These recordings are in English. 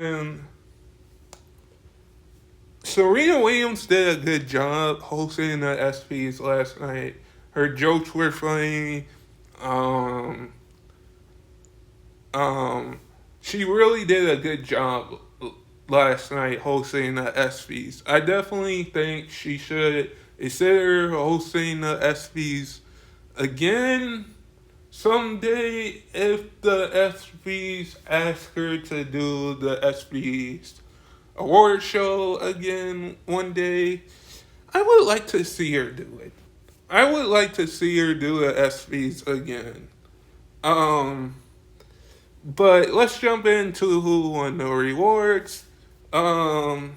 And Serena Williams did a good job hosting the ESPYs last night. Her jokes were funny. Um, um, she really did a good job last night hosting the ESPYs. I definitely think she should consider hosting the ESPYs again someday if the ESPYs ask her to do the ESPYs award show again one day. I would like to see her do it. I would like to see her do the ESPYs again. Um, but let's jump into who won the rewards. Um,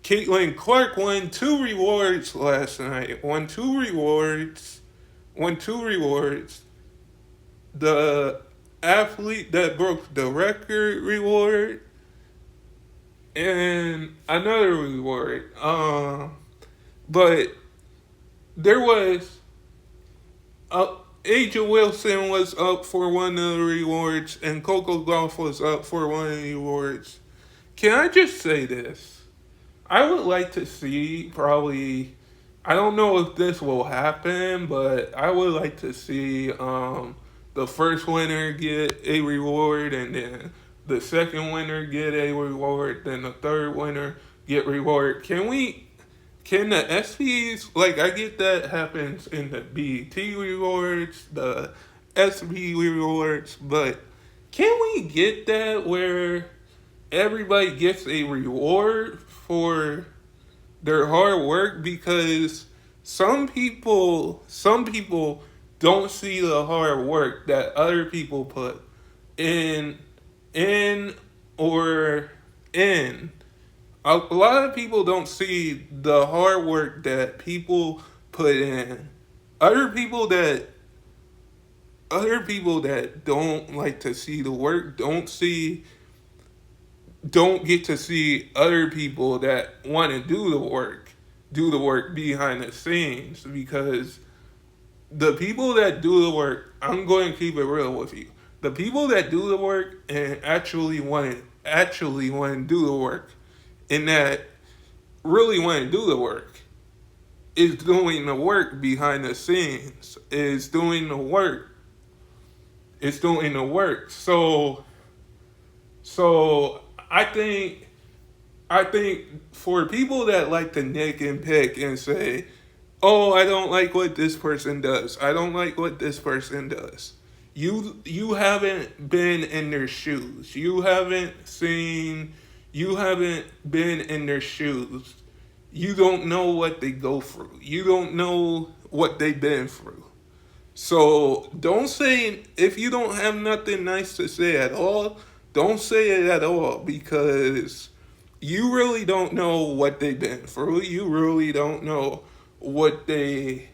Caitlin Clark won two rewards last night. Won two rewards. Won two rewards. The athlete that broke the record reward and another reward. But there was Aja Wilson was up for one of the rewards, and Coco Golf was up for one of the awards. Can I just say this? I would like to see probably. I don't know if this will happen, but I would like to see the first winner get a reward, and then the second winner get a reward, then the third winner get reward. Can we? Can the SPs, like, I get that happens in the BT rewards, the SB rewards, but can we get that where everybody gets a reward for their hard work? Because some people don't see the hard work that other people put in in or in. A lot of people don't see the hard work that people put in. Other people that other people that don't like to see the work don't get to see other people that want to do the work behind the scenes, because the people that do the work, I'm going to keep it real with you. The people that do the work and actually want to do the work, and that really want to do the work, is doing the work behind the scenes, is doing the work, is doing the work. So I think for people that like to nick and pick and say, "Oh, I don't like what this person does. I don't like what this person does." You haven't been in their shoes. You haven't been in their shoes. You don't know what they go through. You don't know what they've been through. So don't say, if you don't have nothing nice to say at all, don't say it at all, because you really don't know what they've been through. You really don't know what they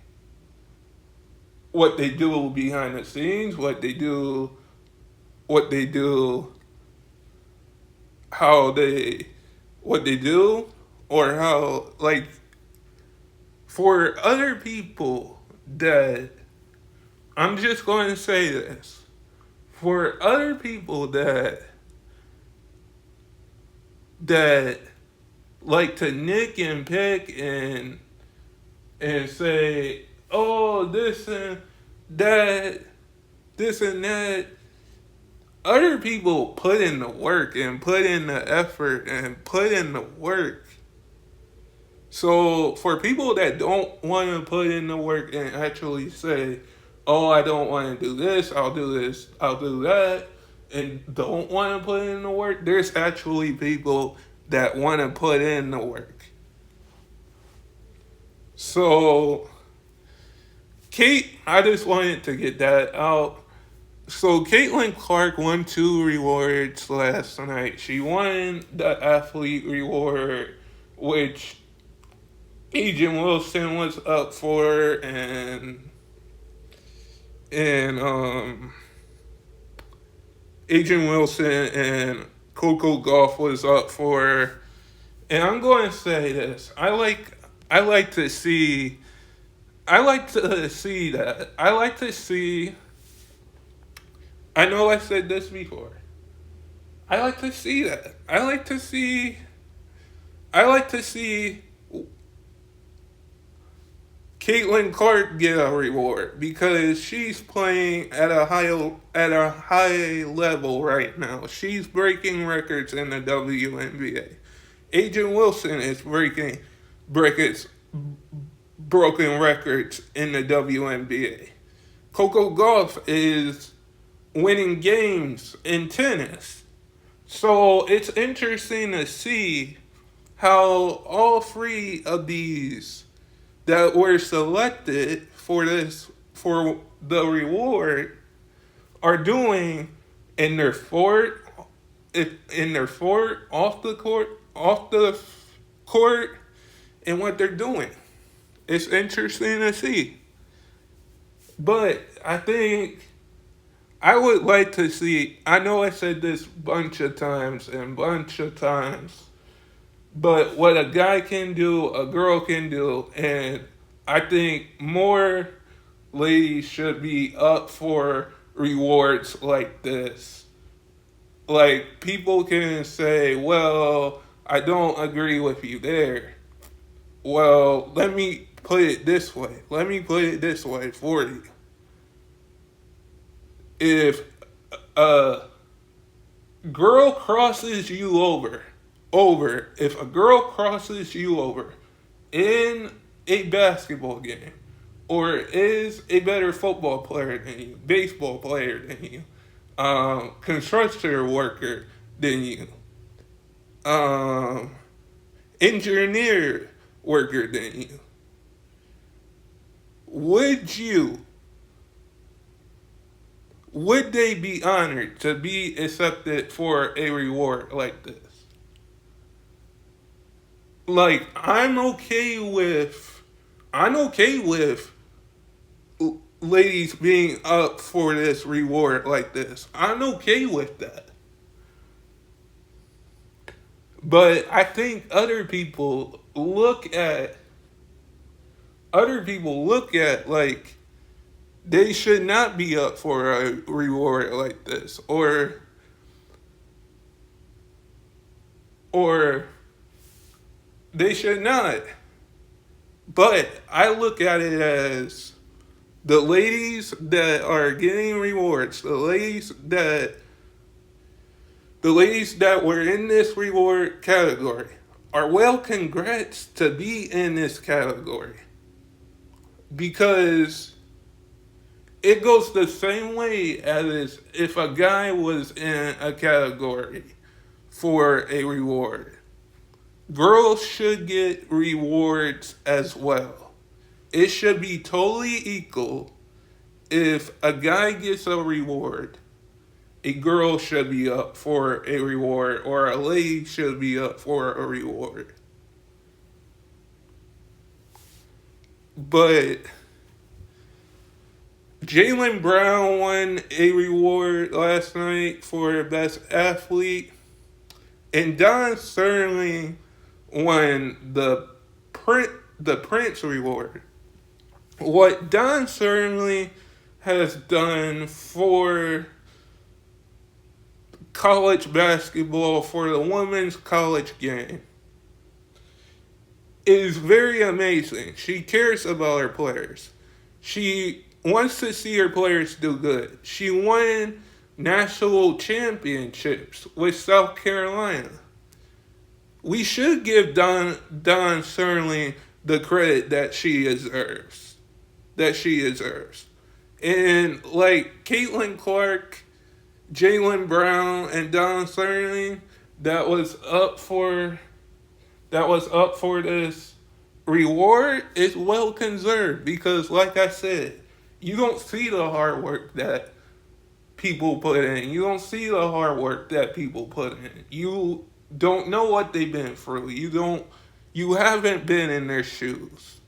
do behind the scenes, what they do, how they what they do, or how, like, for other people that, I'm just going to say this, for other people that like to nick and pick and say, "Oh, that this and that," other people put in the work and put in the effort and put in the work. So for people that don't want to put in the work and actually say, "Oh, I don't want to do this, I'll do that," and don't want to put in the work, there's actually people that want to put in the work. So, Kate, I just wanted to get that out. So, Caitlin Clark won two rewards last night. She won the athlete reward, which Agent Wilson was up for, and Agent Wilson and Coco Golf was up for. And I'm going to say this: I like to see, I like to see that. I like to see. I know I said this before. I like to see that. I like to see Caitlin Clark get a reward because she's playing at a high level right now. She's breaking records in the WNBA. Agent Wilson is breakers broken records in the WNBA. Coco Gauff is winning games in tennis. So it's interesting to see how all three of these that were selected for the reward are doing in their sport, in their sport, off the court, and what they're doing. It's interesting to see. But I think I would like to see. I know I said this bunch of times and bunch of times, but what a guy can do, a girl can do, and I think more ladies should be up for rewards like this. Like, people can say, well, I don't agree with you there. Well, let me put it this way. Let me put it this way for you. If a girl crosses you if a girl crosses you over in a basketball game, or is a better football player than you, baseball player than you, construction worker than you, um, engineer worker than you, would you would they be honored to be accepted for a reward like this? Like, I'm okay with ladies being up for this reward like this. I'm okay with that. But I think other people look at like they should not be up for a reward like this, or they should not. But I look at it as the ladies that are getting rewards, the ladies that were in this reward category are well congrats to be in this category, because it goes the same way as if a guy was in a category for a reward. Girls should get rewards as well. It should be totally equal. If a guy gets a reward, a girl should be up for a reward, or a lady should be up for a reward. But Jalen Brown won a reward last night for best athlete, and Don Sterling won the Prince Award. What Don Sterling has done for college basketball, for the women's college game, is very amazing. She cares about her players. She wants to see her players do good. She won national championships with South Carolina. We should give Don Sterling the credit that she deserves. That she deserves. And like Caitlin Clark, Jalen Brown, and Don Sterling, that was up for this reward, is well conserved, because like I said, you don't see the hard work that people put in. You don't see the hard work that people put in. You don't know what they've been through. You haven't been in their shoes.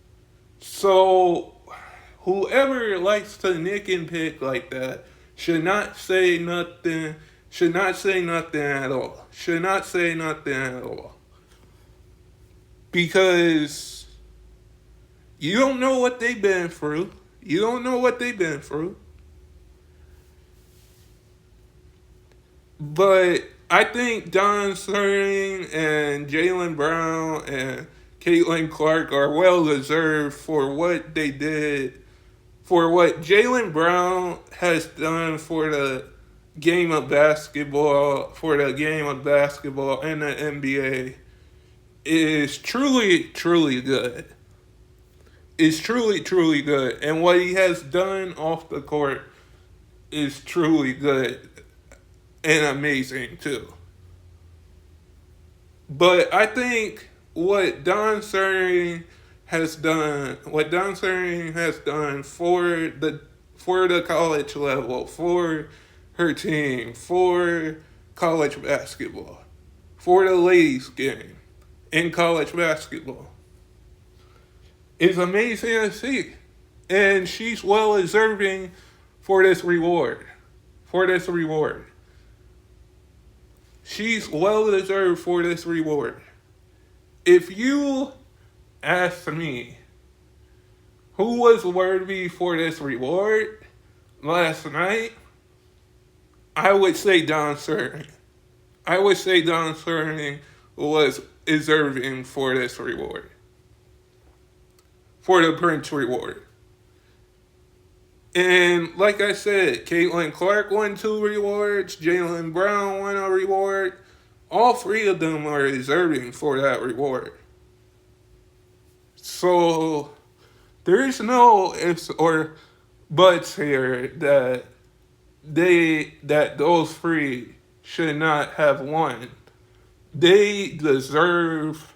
So whoever likes to nick and pick like that should not say nothing, should not say nothing at all. Should not say nothing at all. Because you don't know what they've been through. You don't know what they've been through. But I think Don Sterling and Jalen Brown and Caitlin Clark are well deserved for what they did, for what Jalen Brown has done for the game of basketball, for the game of basketball in the NBA is truly, truly good. Is truly, truly good. And what he has done off the court is truly good and amazing too. But I think what Don Sterling has done for the college level, for her team, for college basketball, for the ladies game in college basketball is amazing to see. And she's well deserving for this reward. For this reward. She's well deserved for this reward. If you ask me who was worthy for this reward last night, I would say Don Sterling. I would say Don Sterling was deserving for this reward. For the Prince Reward. And like I said, Caitlin Clark won 2 rewards, Jalen Brown won a reward. All 3 of them are deserving for that reward. So there's no ifs or buts here that those 3 should not have won. They deserve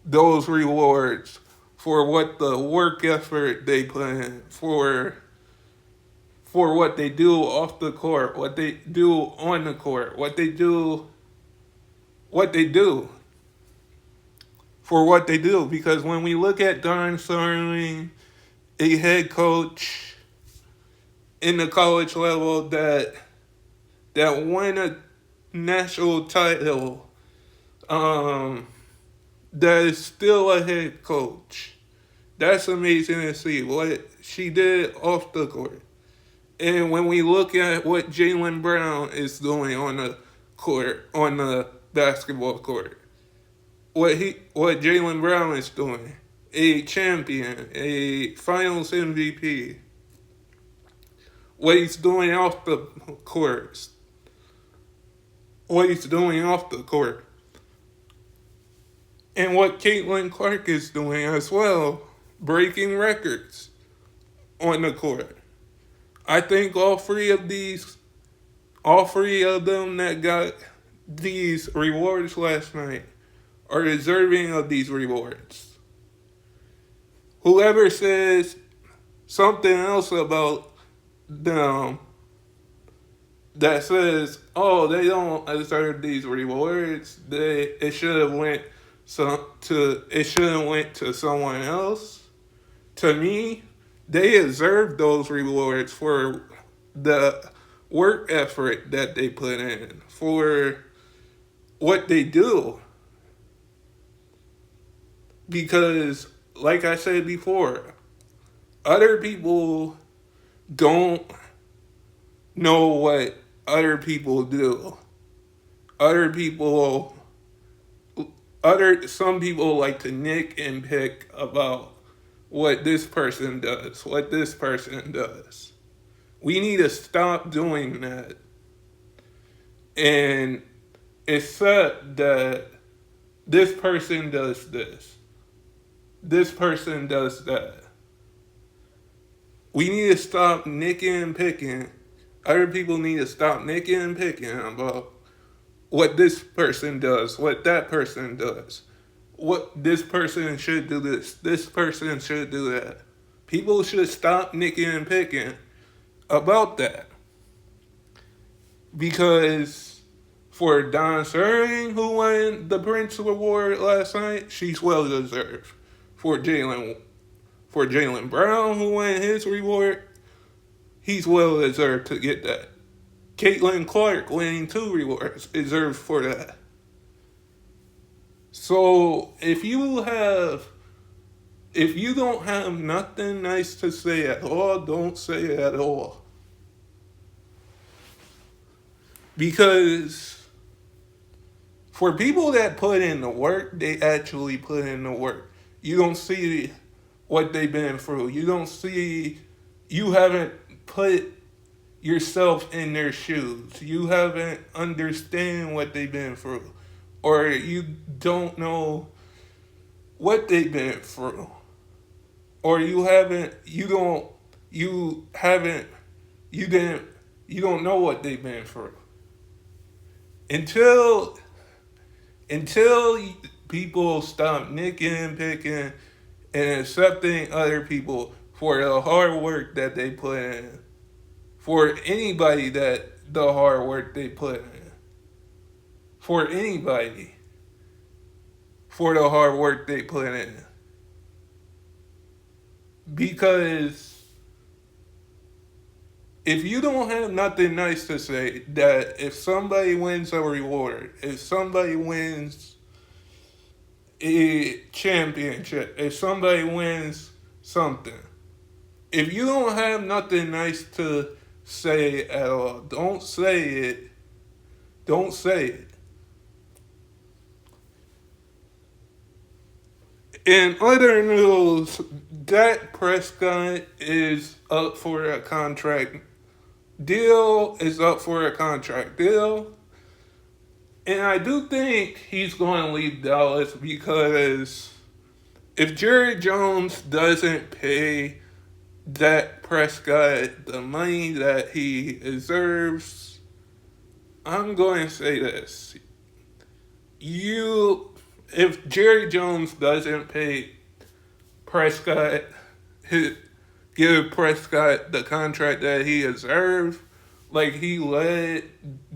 those rewards for what the work effort they put in, for what they do off the court, what they do on the court, what they do for what they do. Because when we look at Don Sterling, a head coach in the college level that won a national title, that is still a head coach. That's amazing to see what she did off the court. And when we look at what Jalen Brown is doing on the court, on the basketball court, what Jalen Brown is doing, a champion, a Finals MVP, what he's doing off the court, and what Caitlin Clark is doing as well, breaking records on the court. I think all three of them that got these rewards last night are deserving of these rewards. Whoever says something else about them that says, "Oh, they don't deserve these rewards. It should have went to someone else." To me, they deserve those rewards for the work effort that they put in, for what they do. Because, like I said before, other people don't know what other people do. Some people like to nick and pick about what this person does, what this person does. We need to stop doing that and accept that this person does this, this person does that. We need to stop nicking and picking. Other people need to stop nicking and picking about what this person does, what that person does. What this person should do this person should do that. People should stop nicking and picking about that. Because for Don Sterling, who won the Prince Award last night, she's well deserved. For Jalen Brown, who won his reward, he's well deserved to get that. Caitlin Clark winning 2 rewards, deserved for that. So if you don't have nothing nice to say at all, don't say it at all. Because For people that put in the work, they actually put in the work. You don't see what they've been through. You don't see, you haven't put yourself in their shoes. You haven't understand what they've been through. Or you don't know what they've been through. Or you haven't, you didn't, you don't know what they've been through. Until until people stop nicking and picking and accepting other people for the hard work that they put in, for anybody that the hard work they put in, for anybody for the hard work they put in. Because if you don't have nothing nice to say, that if somebody wins a reward, if somebody wins a championship, if somebody wins something, if you don't have nothing nice to say at all, don't say it. Don't say it. In other news, Dak Prescott is up for a contract deal. Is up for a contract deal. And I do think he's going to leave Dallas because if Jerry Jones doesn't pay Dak Prescott the money that he deserves, I'm going to say this. If Jerry Jones doesn't pay Prescott, his, give Prescott the contract that he deserves, like he led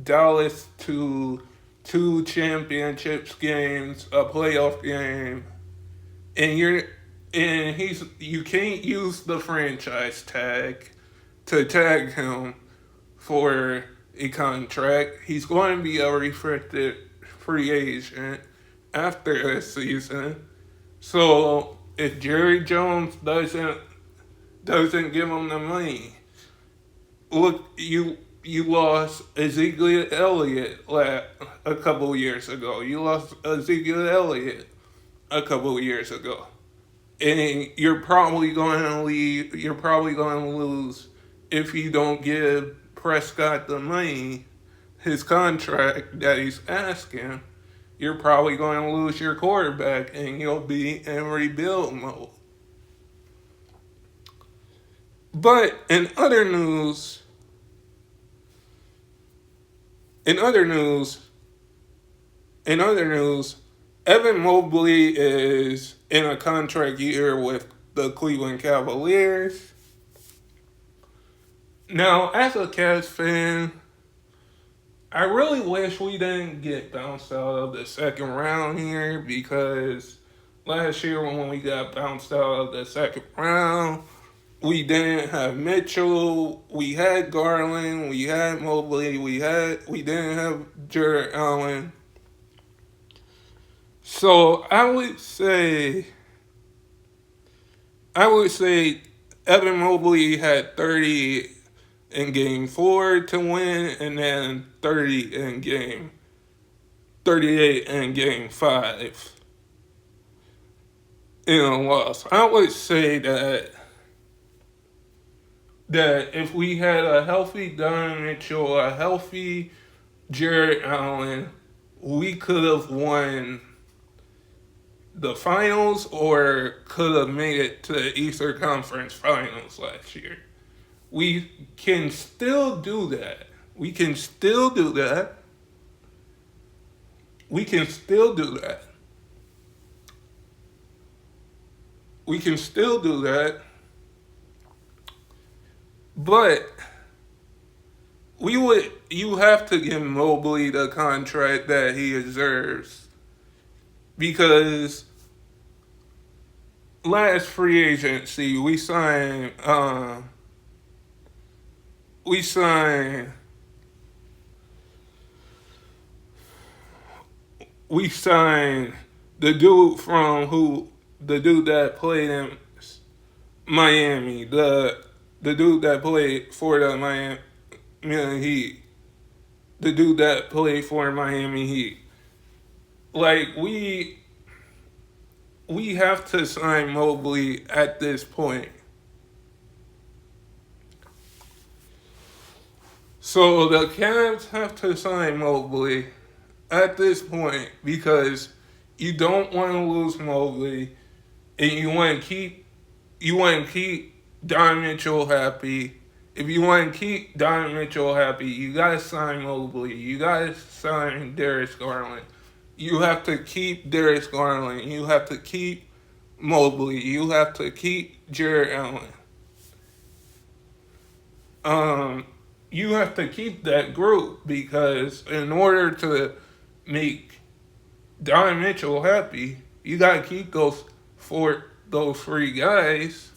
Dallas to two championships games, a playoff game, and you can't use the franchise tag to tag him for a contract. He's going to be a restricted free agent after this season. So if Jerry Jones doesn't give him the money, look, you lost Ezekiel Elliott a couple years ago. You lost Ezekiel Elliott a couple years ago. And you're probably going to leave. You're probably going to lose if you don't give Prescott the money, his contract that he's asking. You're probably going to lose your quarterback, and you'll be in rebuild mode. But in other news, Evan Mobley is in a contract year with the Cleveland Cavaliers. Now, as a Cavs fan, I really wish we didn't get bounced out of the second round here, because last year when we got bounced out of the second round, we didn't have Mitchell, we had Garland, we had Mobley, we didn't have Jared Allen. So I would say Evan Mobley had 30 in game 4 to win, and then 38 in game 5 in a loss. I would say that if we had a healthy Donovan Mitchell, a healthy Jared Allen, we could have won the finals or could have made it to the Eastern Conference Finals last year. We can still do that. We can still do that. We can still do that. We can still do that. But you have to give Mobley the contract that he deserves, because last free agency we signed the dude that played in Miami, the dude that played for the Miami Heat, the dude that played for Miami Heat. like we have to sign Mobley at this point. So the Cavs have to sign Mobley at this point because you don't want to lose Mobley and you want to keep Don Mitchell happy. If you want to keep Don Mitchell happy, you gotta sign Mobley. You gotta sign Darius Garland. You have to keep Darius Garland. You have to keep Mobley. You have to keep Jared Allen. Um, you have to keep that group because in order to make Don Mitchell happy, you gotta keep those three guys.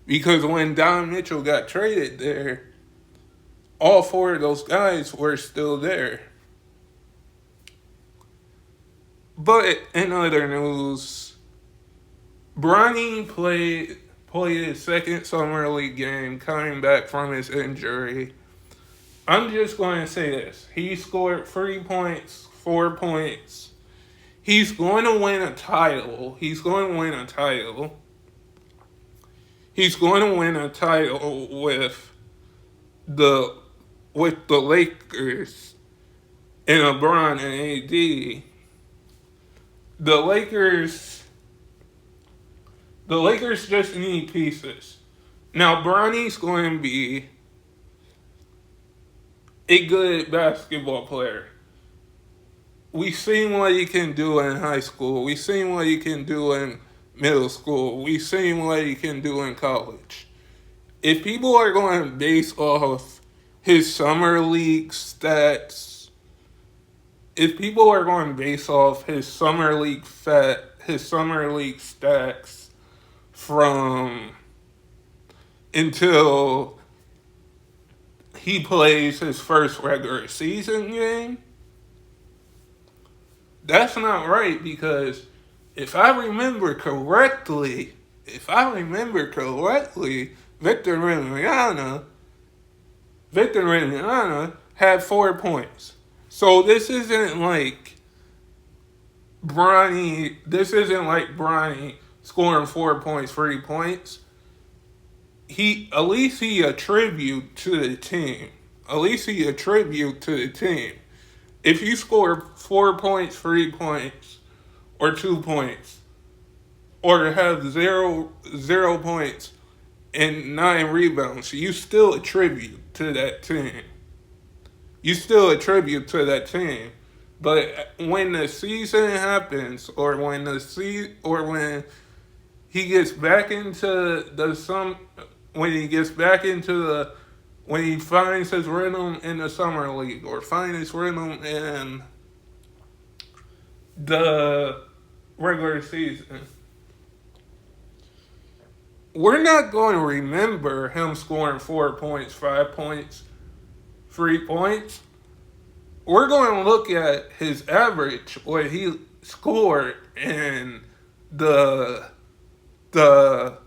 Because when Don Mitchell got traded there, all four of those guys were still there. But in other news, Bronny played his second summer league game coming back from his injury. I'm just going to say this. He scored 3 points, 4 points. He's going to win a title. He's going to win a title. He's going to win a title the with the Lakers and LeBron and AD. The Lakers the Lakers just need pieces. Now Bronny's going to be a good basketball player. We've seen what he can do in high school. We've seen what he can do in middle school. We've seen what he can do in college. If people are going to base off his summer league stats, if people are going to base off his summer league stats from until he plays his first regular season game, that's not right because if I remember correctly, Victor Wembanyama had 4 points. So this isn't like Bronny. This isn't like Bronny scoring 4 points, 3 points. At least he attribute to the team. If you score 4 points, 3 points, or 2 points, or have zero points and 9 rebounds, you still attribute to that team. But when the season happens, or when he gets back into when he finds his rhythm in the summer league, or finds his rhythm in the regular season, we're not going to remember him scoring 4 points, 5 points, 3 points. We're going to look at his average, what he scored in the the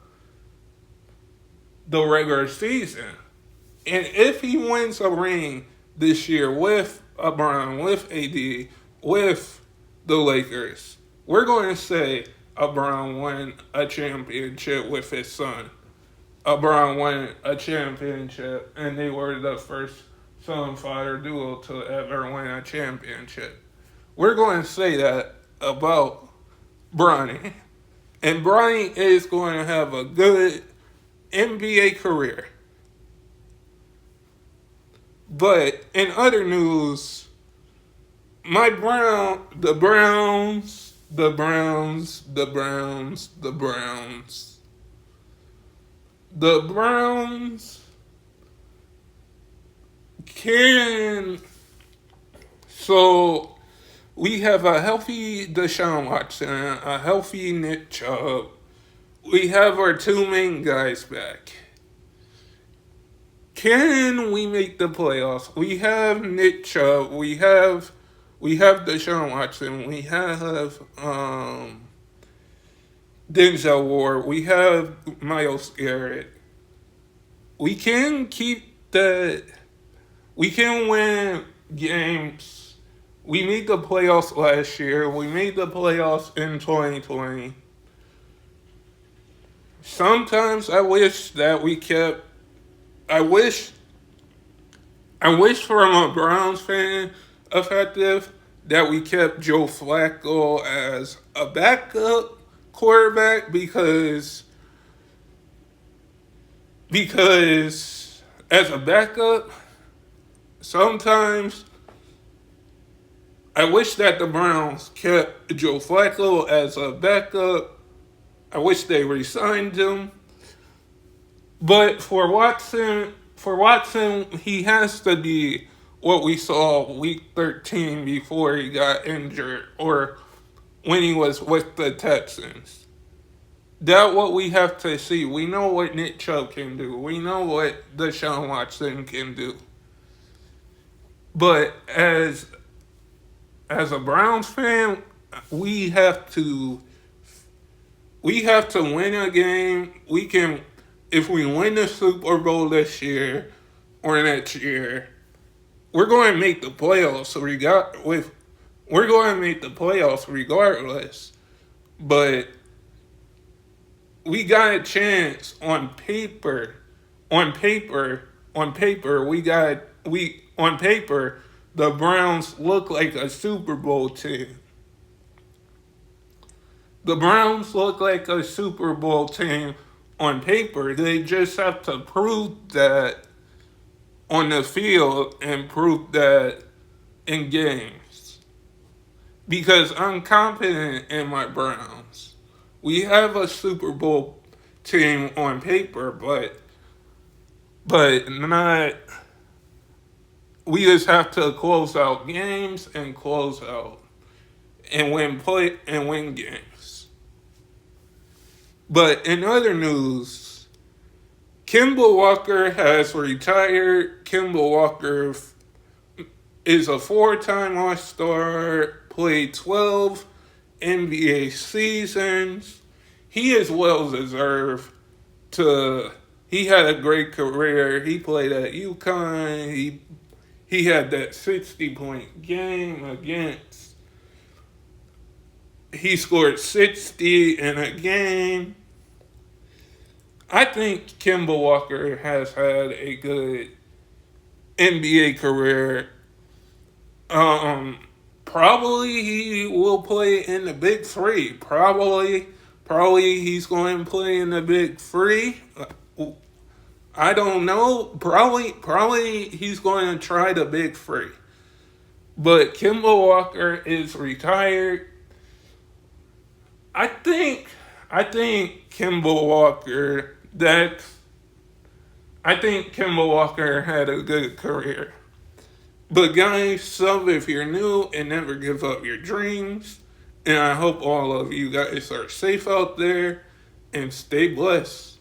the regular season. And if he wins a ring this year with LeBron, with AD, with the Lakers, we're going to say LeBron won a championship with his son. LeBron won a championship, and they were the first son-father duo to ever win a championship. We're going to say that about Bronny. And Bronny is going to have a good NBA career. But in other news, the Browns can. So we have a healthy Deshaun Watson, a healthy Nick Chubb. We have our two main guys back. Can we make the playoffs? We have Nick Chubb. We have Deshaun Watson. We have Denzel Ward. We have Myles Garrett. We can keep that. We can win games We made the playoffs last year. We made the playoffs in 2020. Sometimes I wish that we kept. I wish. I wish from a Browns fan effective that we kept Joe Flacco as a backup quarterback because as a backup sometimes I wish that the Browns kept Joe Flacco as a backup. I wish they re-signed him. But for Watson, he has to be what we saw week 13 before he got injured or when he was with the Texans. That's what we have to see. We know what Nick Chubb can do. We know what Deshaun Watson can do. But as a Browns fan, we have to we have to win a game. We can if we win the Super Bowl this year or next year, we're going to make the playoffs. We're going to make the playoffs regardless. But we got a chance on paper. On paper, the Browns look like a Super Bowl team. The Browns look like a Super Bowl team on paper. They just have to prove that on the field and prove that in games. Because I'm confident in my Browns. We have a Super Bowl team on paper, but not. We just have to close out games and close out and win games. But in other news, Kimball Walker has retired. Kimball Walker is a four-time All-Star, played 12 NBA seasons. He is well deserved to. He had a great career. He played at UConn. He had that 60-point game against. He scored 60 in a game. I think Kimball Walker has had a good NBA career. Probably he will play in the Big Three. Probably he's going to play in the Big Three. I don't know. Probably he's going to try the Big Three. But Kimball Walker is retired. I think Kimball Walker. I think Kimball Walker had a good career. But guys, sub if you're new and never give up your dreams. And I hope all of you guys are safe out there and stay blessed.